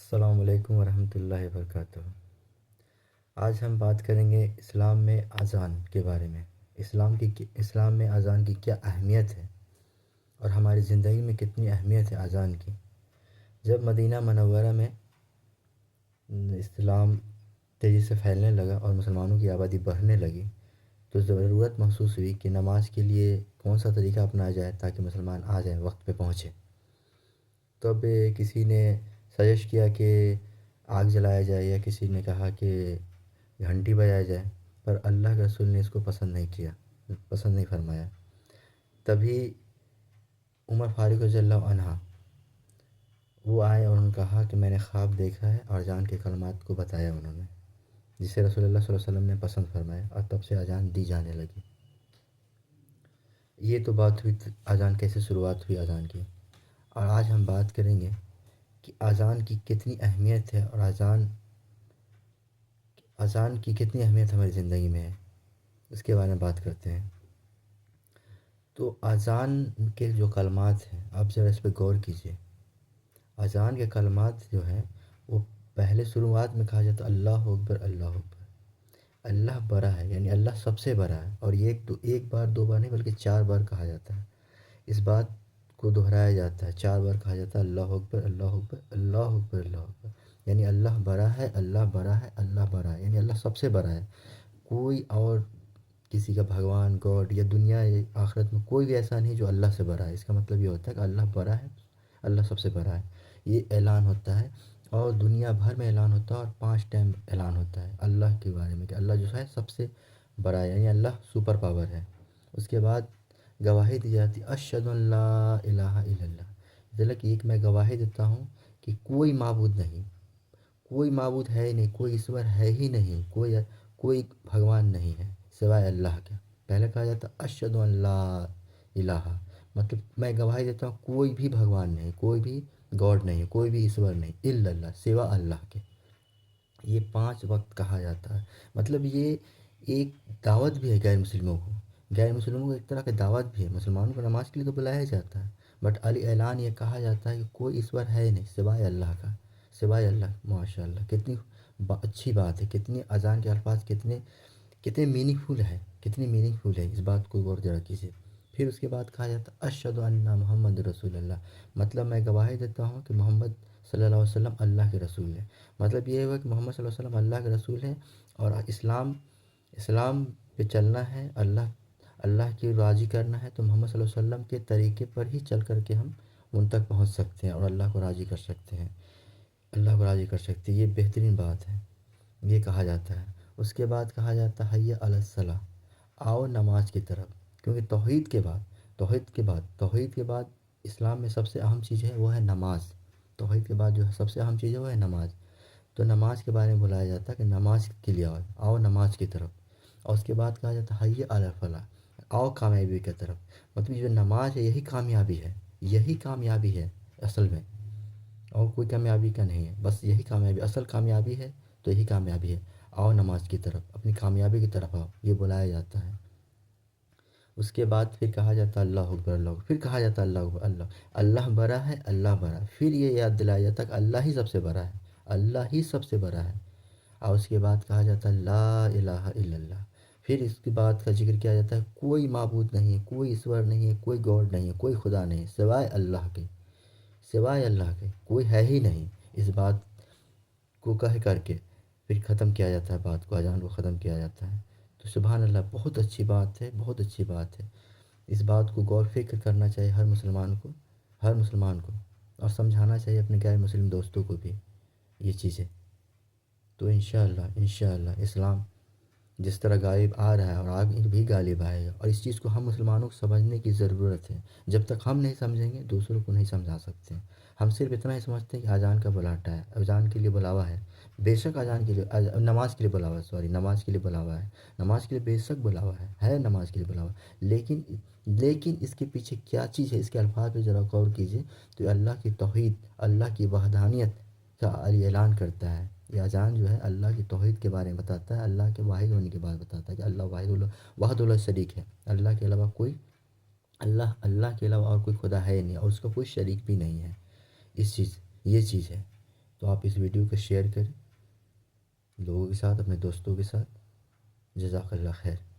السلام علیکم ورحمۃ اللہ وبرکاتہ۔ آج ہم بات کریں گے اسلام میں اذان کے بارے میں۔ اسلام میں اذان کی کیا اہمیت ہے اور ہماری زندگی میں کتنی اہمیت ہے اذان کی۔ جب مدینہ منورہ میں اسلام تیزی سے پھیلنے لگا اور مسلمانوں کی آبادی بڑھنے لگی تو ضرورت محسوس ہوئی کہ نماز کے لیے کون سا طریقہ اپنایا جائے تاکہ مسلمان آ جائیں، وقت پہ پہنچے۔ تب کسی نے سجیش کیا کہ آگ جلایا جائے، یا کسی نے کہا کہ گھنٹی بجایا جائے، پر اللہ کے رسول نے اس کو پسند نہیں فرمایا۔ تبھی عمر فاروق رضی اللہ عنہ وہ آئے اور انہوں نے کہا کہ میں نے خواب دیکھا ہے، اور اذان کے کلمات کو بتایا انہوں نے، جسے رسول اللہ صلی اللہ علیہ وسلم نے پسند فرمایا، اور تب سے اذان دی جانے لگی۔ یہ تو بات ہوئی اذان کیسے شروعات ہوئی اذان کی، اور آج ہم بات کریں گے کہ اذان کی کتنی اہمیت ہے، اور اذان کی کتنی اہمیت ہماری زندگی میں ہے، اس کے بارے میں بات کرتے ہیں۔ تو اذان کے جو کلمات ہیں، آپ ذرا اس پہ غور کیجیے۔ اذان کے کلمات جو ہیں وہ پہلے شروعات میں کہا جاتا ہے اللہ اکبر اللہ اکبر، اللہ بڑا ہے، یعنی اللہ سب سے بڑا ہے، اور یہ ایک بار دو بار نہیں بلکہ 4 بار کہا جاتا ہے۔ اس بات کو دہرایا جاتا ہے، 4 بار کہا جاتا ہے اللہ اکبر اللہ اکبر اللہ اکبر اللہ اکبر، یعنی اللہ بڑا ہے، اللہ بڑا ہے، اللہ بڑا ہے، یعنی اللہ سب سے بڑا ہے۔ کوئی اور کسی کا بھگوان، گاڈ یا دنیا یا آخرت میں کوئی بھی ایسا نہیں جو اللہ سے بڑا ہے۔ اس کا مطلب یہ ہوتا ہے کہ اللہ بڑا ہے، اللہ سب سے بڑا ہے۔ یہ اعلان ہوتا ہے، اور دنیا بھر میں اعلان ہوتا ہے، اور 5 ٹائم اعلان ہوتا ہے اللہ کے بارے میں کہ اللہ جو ہے سب سے بڑا ہے، یعنی اللہ سپر پاور ہے۔ اس کے بعد گواہی دی جاتی ہے اشہد ان لا الہ الا اللہ، مطلب کہ ایک میں گواہی دیتا ہوں کہ کوئی معبود نہیں، کوئی معبود ہے ہی نہیں، کوئی ایشور ہے ہی نہیں، کوئی بھگوان نہیں ہے سوائے اللہ کے۔ پہلے کہا جاتا ہے اشہد ان لا الہ، مطلب میں گواہی دیتا ہوں کوئی بھی بھگوان نہیں، کوئی بھی گاڈ نہیں، کوئی بھی ایشور نہیں، الا اللہ، سوا اللہ کے۔ یہ 5 وقت کہا جاتا ہے، مطلب یہ ایک دعوت بھی ہے غیر مسلموں کو، غیر مسلموں کو ایک طرح کی دعوت بھی ہے۔ مسلمانوں کو نماز کے لیے تو بلایا جاتا ہے، بٹ اعلان یہ کہا جاتا ہے کہ کوئی ایشور ہے نہیں سوائے اللہ کا، سوائے اللہ۔ ماشاء اللہ، کتنی اچھی بات ہے، کتنی اذان کے الفاظ کتنے میننگ فل ہے، کتنی میننگ فل ہے، اس بات کو غور ذرا کیجیے۔ پھر اس کے بعد کہا جاتا ہے اشہد ان محمد رسول اللہ، مطلب میں گواہی دیتا ہوں کہ محمد صلی اللہ علیہ وسلم اللہ کے رسول ہیں۔ مطلب یہ ہوا کہ محمد صلی اللہ علیہ وسلم اللہ کے رسول ہیں، اور اسلام پہ چلنا ہے، اللہ کی راضی کرنا ہے، تو محمد صلی اللہ علیہ وسلم کے طریقے پر ہی چل کر کے ہم ان تک پہنچ سکتے ہیں، اور اللہ کو راضی کر سکتے ہیں، اللہ کو راضی کر سکتے ہیں۔ یہ بہترین بات ہے، یہ کہا جاتا ہے۔ اس کے بعد کہا جاتا ہے حی علی الصلاۃ، آؤ نماز کی طرف، کیونکہ توحید کے بعد اسلام میں سب سے اہم چیز ہے وہ ہے نماز۔ توحید کے بعد جو ہے سب سے اہم چیز ہے وہ ہے نماز، تو نماز کے بارے میں بلایا جاتا ہے کہ نماز کے لیے آؤ نماز کی طرف۔ اور اس کے بعد کہا جاتا ہے حی علی الفلاح، آؤ کامیابی کی طرف، مطلب جو نماز ہے یہی کامیابی ہے، یہی کامیابی ہے اصل میں، اور کوئی کامیابی کا نہیں ہے، بس یہی کامیابی، اصل کامیابی ہے تو یہی کامیابی ہے۔ آؤ نماز کی طرف، اپنی کامیابی کی طرف آؤ، یہ بلایا جاتا ہے۔ اس کے بعد پھر کہا جاتا ہے اللہ اکبر اللہ اکبر، پھر کہا جاتا ہے اللہ اکبر اللہ بڑا ہے، اللہ بڑا ہے، پھر یہ یاد دلایا جاتا ہے کہ اللہ ہی سب سے بڑا ہے، اللہ ہی سب سے بڑا ہے۔ اور اس کے بعد کہا جاتا ہے لا الہ الا اللہ، پھر اس کے بعد کا ذکر کیا جاتا ہے کوئی معبود نہیں ہے، کوئی ایشور نہیں ہے، کوئی گاڈ نہیں ہے، کوئی خدا نہیں ہے سوائے اللہ کے، سوائے اللہ کے کوئی ہے ہی نہیں۔ اس بات کو کہہ کر کے پھر ختم کیا جاتا ہے، بات کو، اذان کو ختم کیا جاتا ہے۔ تو سبحان اللہ، بہت اچھی بات ہے، بہت اچھی بات ہے۔ اس بات کو غور فکر کرنا چاہیے ہر مسلمان کو، اور سمجھانا چاہیے اپنے غیر مسلم دوستوں کو بھی یہ چیزیں۔ تو انشاءاللہ اسلام جس طرح غالب آ رہا ہے اور آگے بھی غالب آئے گا، اور اس چیز کو ہم مسلمانوں کو سمجھنے کی ضرورت ہے۔ جب تک ہم نہیں سمجھیں گے دوسروں کو نہیں سمجھا سکتے ہیں۔ ہم صرف اتنا ہی سمجھتے ہیں کہ اذان کا بلاٹا ہے، اذان کے لیے بلاوا ہے، بے شک اذان کے لیے، نماز کے لیے بلاوا ہے، نماز کے لیے بلاوا ہے، نماز کے لیے بے شک بلاوا ہے نماز کے لیے بلاوا، لیکن اس کے پیچھے کیا چیز ہے، اس کے الفاظ پہ ذرا غور کیجیے، تو اللہ کی توحید، اللہ کی وحدانیت کا اعلان کرتا ہے۔ یہ اذان جو ہے اللہ کی توحید کے بارے میں بتاتا ہے، اللہ کے واحد ہونے کے بارے میں بتاتا ہے کہ اللہ وحدہ لا شریک ہے، اللہ کے علاوہ اللہ کے علاوہ اور کوئی خدا ہے نہیں، اور اس کا کوئی شریک بھی نہیں ہے۔ یہ چیز ہے، تو آپ اس ویڈیو کو شیئر کریں لوگوں کے ساتھ، اپنے دوستوں کے ساتھ۔ جزاک اللہ خیر۔